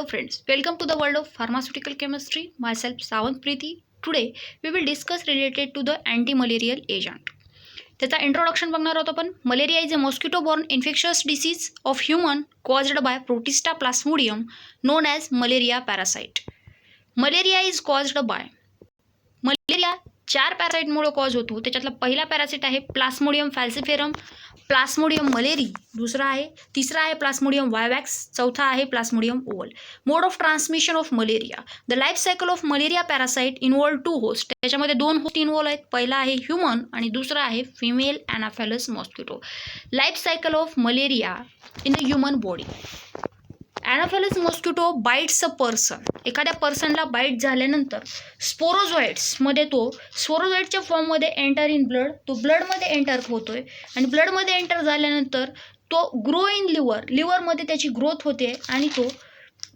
friends, welcome to the world of pharmaceutical chemistry. Myself Sawant Preeti. Today we will discuss related to the anti-malarial agent. त्याचा introduction बघणार आहोत आपण. Malaria is a mosquito borne infectious disease of human caused by protista plasmodium known as malaria parasite. Malaria is caused by malaria 4 पॅरासाइटमुळे cause होतो. त्याच्यातला पहिला parasite आहे plasmodium फॅल्सिफेरम, plasmodium malariae तिसरा आहे प्लास्मोडियम वायवॅक्स, चौथा आहे plasmodium Oval. Mode of transmission of malaria. The life cycle of malaria parasite involve 2 host. त्याच्यामध्ये 2 होस्ट इन्व्हॉल्व आहेत. पहिला आहे ह्युमन आणि दुसरा आहे female anopheles mosquito. Life cycle of malaria in the human body. Anopheles mosquito bites a person. एखाद्या पर्सनला bite झाल्यानंतर स्पोरोझॉइड्समध्ये तो स्पोरोझॉइडच्या फॉर्ममध्ये एंटर इन ब्लड, तो ब्लडमध्ये एंटर होतोय आणि ब्लडमध्ये एंटर झाल्यानंतर तो ग्रो इन लिव्हरमध्ये त्याची ग्रोथ होते आणि तो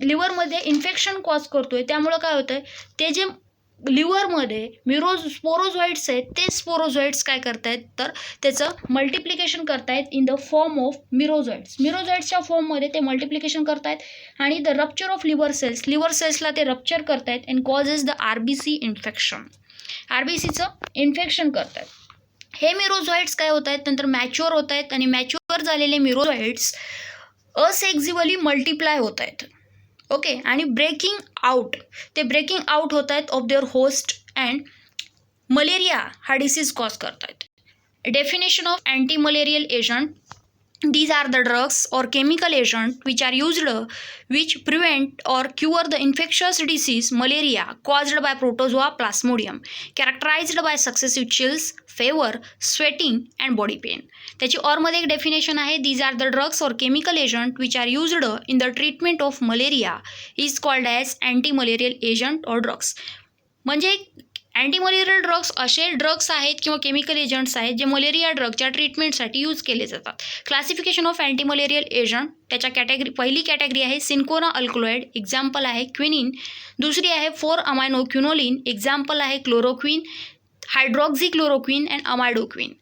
लिव्हरमध्ये इन्फेक्शन कॉज करतोय. त्यामुळं काय होतंय, ते जे लिव्हरमध्ये स्पोरोझॉइड्स आहेत ते स्पोरोझॉइड्स काय करतायत तर त्याचं मल्टिप्लिकेशन करतायत इन द फॉर्म ऑफ मिरोझॉइड्सच्या फॉर्ममध्ये ते मल्टिप्लिकेशन करतायत आणि द रप्चर ऑफ लिव्हर सेल्सला ते रप्चर करतायत and causes the RBC infection. RBCचं इन्फेक्शन करतायत. हे मिरोझॉइड्स काय होत आहेत नंतर मॅच्युअर होत आहेत आणि मॅच्युअर झालेले मिरोझॉइड्स असेक्झिव्हली मल्टिप्लाय होत आहेत. ओके, आणि ब्रेकिंग आउट होत आहेत of their host and malaria हा डिसीज कॉज करतायत. Definition of anti malarial agent. These are the drugs or chemical agent which are used which prevent or cure the infectious disease malaria caused by protozoa plasmodium, characterized by successive chills, fever, sweating and body pain. त्याची ऑरमध्ये एक definition आहे. These are the drugs or chemical agent which are used in the treatment of malaria is called as anti-malarial agent or drugs. म्हणजे अँटीमलेरियल drugs असे drugs आहेत किंवा chemical agents आहेत जे malaria ड्रगच्या ट्रीटमेंटसाठी use केले जातात. Classification of antimalarial agent. त्याच्या पहिली कॅटेगरी आहे सिन्कोना अल्कलॉइड, एक्झाम्पल आहे क्विनिन. दुसरी आहे 4-अमायनो क्युनोलिन, एक्झाम्पल आहे क्लोरोक्विन, हायड्रॉक्झिक्लोरोक्विन अँड अमायडोक्विन.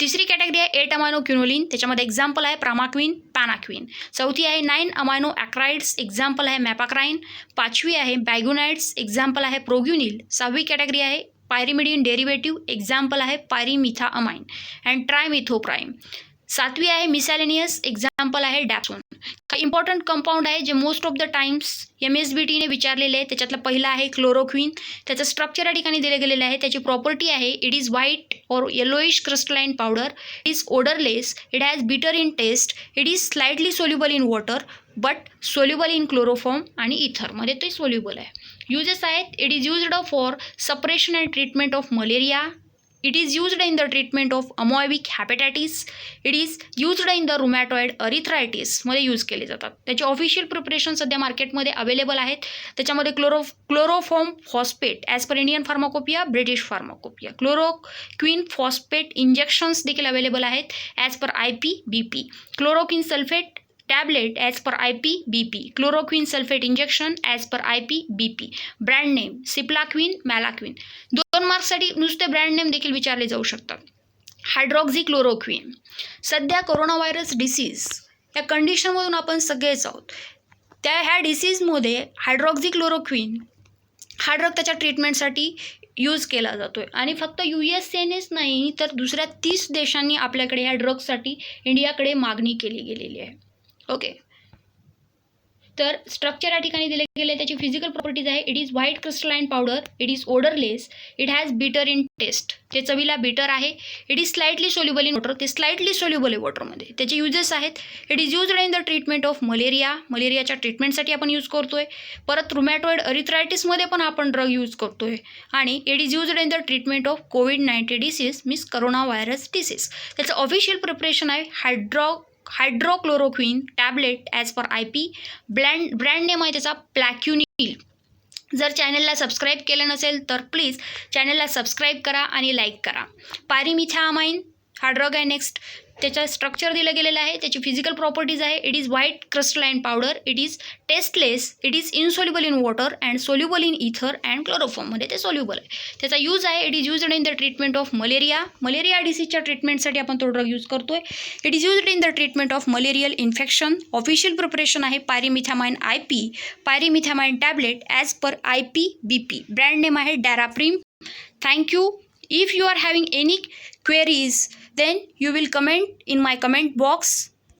तिसरी कॅटेगरी आहे 8-अमायनो क्युनोलिन, त्याच्यामध्ये एक्झाम्पल आहे प्रामाक्विन, पॅनाक्विन. चौथी आहे 9-अमायनो ॲक्राइड्स, एक्झाम्पल आहे मॅपाक्राइन. पाचवी आहे बॅग्युनाइड्स, एक्झाम्पल आहे प्रोग्युनिल. 6वी कॅटेगरी आहे पायरिमिडिन डेरिव्हेटिव्ह, एक्झाम्पल आहे पायरिमिथाअमाइन अँड ट्रायमिथोप्राइम. 7वी आहे मिसॅलेनियस, एक्झाम्पल आहे डॅप्सोन. काही इम्पॉर्टंट कंपाऊंड आहे जे मोस्ट ऑफ द टाइम्स MSBTने विचारलेले आहे. त्याच्यातलं पहिलं आहे क्लोरोक्विन. त्याचं स्ट्रक्चर या ठिकाणी दिले गेलेलं आहे. त्याची प्रॉपर्टी आहे इट इज व्हाईट और yellowish crystalline powder, it is odourless, it has bitter in taste, it is slightly soluble in water but soluble in chloroform आणि इथरमध्ये ते सोल्युबल आहे. युजेस आहेत it is used for suppression and treatment of malaria, it is used in the treatment of amoebic hepatitis, it is used in the rheumatoid arthritis मध्ये use केले जातात. त्याचे official preparation सध्या मार्केटमध्ये अवेलेबल आहेत. त्याच्यामध्ये chloroform phosphate as per Indian pharmacopoeia, British pharmacopoeia. Chloroquine phosphate injections देखील available आहेत as per IPBP. Chloroquine sulphate tablet as per IPBP, chloroquine sulphate injection as per IPBP. Brand name ciplaquine, malaquine. 2 मार्क्ससाठी नुसते brand name देखील विचारले जाऊ शकतात. हायड्रॉक्झिक्लोरोक्विन. सध्या corona virus disease या कंडिशनमधून आपण सगळेच आहोत. ह्या डिसीजमध्ये हायड्रॉक्झिक्लोरोक्विन हा ड्रग त्याच्या ट्रीटमेंटसाठी यूज केला जातो आहे आणि फक्त USAनेच नाही तर दुसऱ्या 30 देशांनी आपल्याकडे ह्या ड्रग्ससाठी इंडियाकडे मागणी केली गेलेली आहे. ओके, तर स्ट्रक्चर या ठिकाणी दिले गेले. त्याची फिजिकल प्रॉपर्टीज आहे it is white crystalline powder, it is odourless, it has bitter in taste, ते चवीला बिटर आहे. It is slightly soluble in water, ते स्लाइटली सोल्युबल आहे वॉटरमध्ये. त्याचे युजेस आहेत it is used in the treatment of मलेरियाच्या ट्रीटमेंटसाठी आपण यूज करतोय. परत रुमॅटॉइड अरिथ्रायटिसमध्ये पण आपण ड्रग यूज करतोय आणि it is used in the treatment of COVID-19 disease means corona virus disease. त्याचं ऑफिशियल प्रिपरेशन आहे हायड्रोक्लोरोक्विन टॅबलेट ॲज पर IP. ब्रँड नेम आहे त्याचा प्लॅक्युनिल. जर चॅनलला सबस्क्राईब केलं नसेल तर प्लीज चॅनलला सबस्क्राईब करा आणि लाईक करा. पायरिमिथाअमाइन हा ड्रग आहे. नेक्स्ट त्याचा स्ट्रक्चर दिलं गेलेलं आहे, त्याची फिजिकल प्रॉपर्टीज आहे. It is white crystalline powder, it is tasteless, it is insoluble in water and soluble in ether and क्लोरोफॉर्ममध्ये ते सोल्युबल आहे. त्याचा यूज आहे, it is used in the treatment of malaria डिसीजच्या ट्रीटमेंटसाठी आपण तो ड्रग यूज करतोय. It is used in the treatment of malarial infection. Official preparation आहे pyrimethamine IP, pyrimethamine tablet as per IPBP. Brand name आहे डॅराप्रीम. Thank you. If you are having any queries, then you will comment in my comment box.